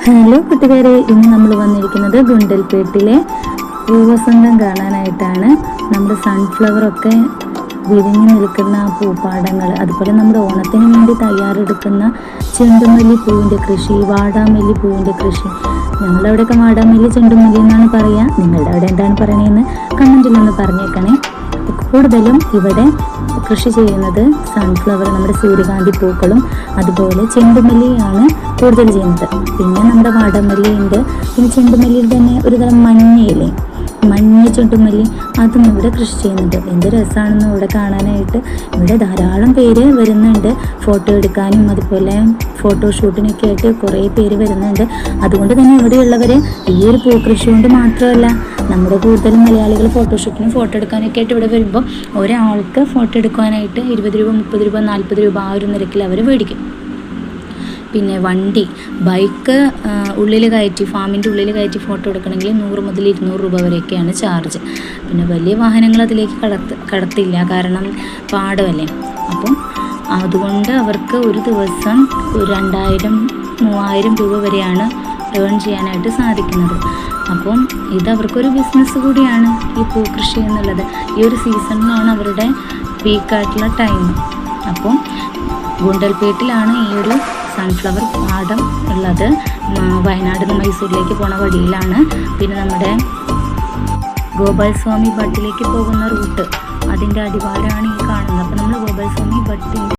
Hello കൂട്ടുകാരെ, ഇന്ന് നമ്മൾ വന്നിരിക്കുന്നത് ഗുണ്ടൽപേട്ടിലെ പൂവസന്തം കാണാനായിട്ടാണ്. നമ്മുടെ സൺഫ്ലവറൊക്കെ വിരിഞ്ഞു നിൽക്കുന്ന പൂപ്പാടങ്ങൾ, അതുപോലെ നമ്മുടെ ഓണത്തിന് വേണ്ടി തയ്യാറെടുക്കുന്ന ചെണ്ടുമല്ലി പൂവിൻ്റെ കൃഷി, വാടാമല്ലി പൂവിൻ്റെ കൃഷി. ഞങ്ങളുടെ അവിടെയൊക്കെ വാടാമല്ലി ചെണ്ടുമല്ലി എന്നാണ് പറയുക. നിങ്ങളുടെ അവിടെ എന്താണ് പറയണതെന്ന് കമൻറ്റിലൊന്ന് പറഞ്ഞേക്കണേ. കൂടുതലും ഇവിടെ കൃഷി ചെയ്യുന്നത് സൺഫ്ലവർ, നമ്മുടെ സൂര്യകാന്തി പൂക്കളും അതുപോലെ ചെണ്ടുമല്ലിയാണ് കൂടുതൽ ചെയ്യുന്നത്. പിന്നെ നമ്മുടെ വാടാമല്ലി ഉണ്ട്. പിന്നെ ചെണ്ടുമല്ലിയിൽ തന്നെ ഒരു തരം മഞ്ഞയില്ലേ, മഞ്ഞ ചെണ്ടുമല്ലി, അതും ഇവിടെ കൃഷി ചെയ്യുന്നുണ്ട്. എന്ത് രസമാണെന്ന് ഇവിടെ കാണാനായിട്ട്. ഇവിടെ ധാരാളം പേര് വരുന്നുണ്ട് ഫോട്ടോ എടുക്കാനും അതുപോലെ ഫോട്ടോഷൂട്ടിനൊക്കെ ആയിട്ട് കുറേ പേര് വരുന്നുണ്ട്. അതുകൊണ്ട് തന്നെ ഇവിടെയുള്ളവർ ഈ ഒരു പൂക്കൃഷി കൊണ്ട് മാത്രമല്ല, നമ്മുടെ കൂടുതലും മലയാളികൾ ഫോട്ടോഷൂട്ടിനും ഫോട്ടോ എടുക്കാനൊക്കെ ആയിട്ട് ഇവിടെ വരുമ്പോൾ ഒരാൾക്ക് ഫോട്ടോ എടുക്കാനായിട്ട് 20 രൂപ, 30 രൂപ, 40 രൂപ ആ ഒരു നിരക്കിൽ അവർ മേടിക്കും. പിന്നെ വണ്ടി, ബൈക്ക് ഉള്ളിൽ കയറ്റി, ഫാമിൻ്റെ ഉള്ളിൽ കയറ്റി ഫോട്ടോ എടുക്കണമെങ്കിൽ 100 മുതൽ 200 രൂപ വരെയൊക്കെയാണ് ചാർജ്. പിന്നെ വലിയ വാഹനങ്ങൾ അതിലേക്ക് കടത്തില്ല, കാരണം പാടമല്ലേ. അപ്പം അതുകൊണ്ട് അവർക്ക് ഒരു ദിവസം 2000-3000 രൂപ വരെയാണ് ഏൺ ചെയ്യാനായിട്ട് സാധിക്കുന്നത്. അപ്പം ഇതവർക്കൊരു ബിസിനസ് കൂടിയാണ് ഈ പൂക്കൃഷി എന്നുള്ളത്. ഈ ഒരു സീസണിലാണ് അവരുടെ പീക്കായിട്ടുള്ള ടൈം. അപ്പം ഗുണ്ടൽപേട്ടിലാണ് ഈ ഒരു സൺഫ്ലവർ പാടം ഉള്ളത്. വയനാട് നിന്ന് മൈസൂരിലേക്ക് പോണ വഴിയിലാണ്. പിന്നെ നമ്മുടെ ഗോപാൽസ്വാമി ഭട്ടിലേക്ക് പോകുന്ന റൂട്ട്, അതിൻ്റെ അടിവാരമാണ് ഈ കാണുന്നത്. അപ്പോൾ നമ്മൾ ഗോപാൽസ്വാമി ഭട്ടിൻ്റെ